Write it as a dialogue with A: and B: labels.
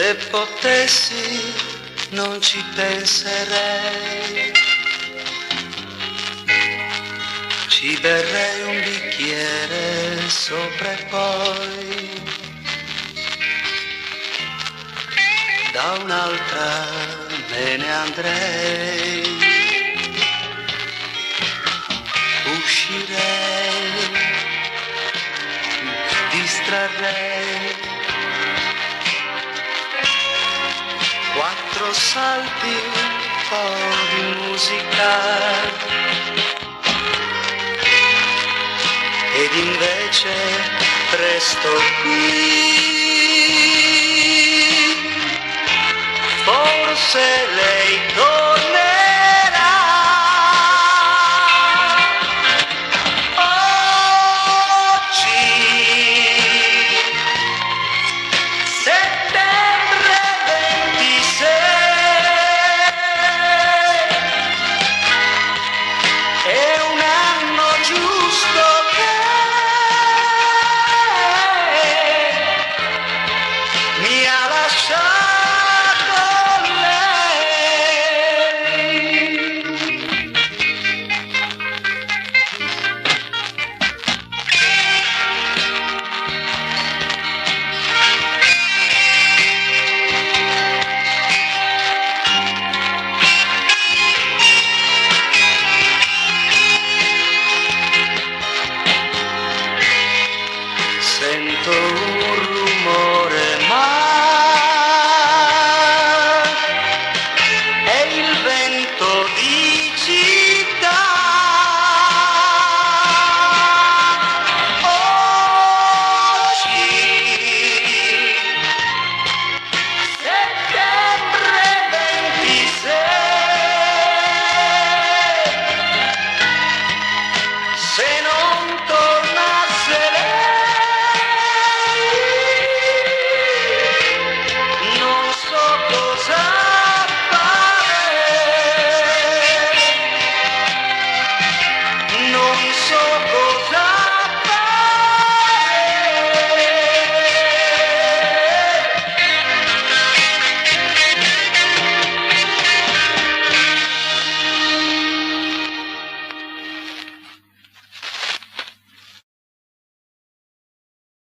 A: Se potessi non ci penserei, ci berrei un bicchiere sopra e poi da un'altra me ne andrei. Uscirei, distrarrei, quattro salti, un po' di musica, ed invece resto qui. Forse lei tornerà. Oggi, settembre 26, è un anno giusto che mi ha lasciato lei. Sento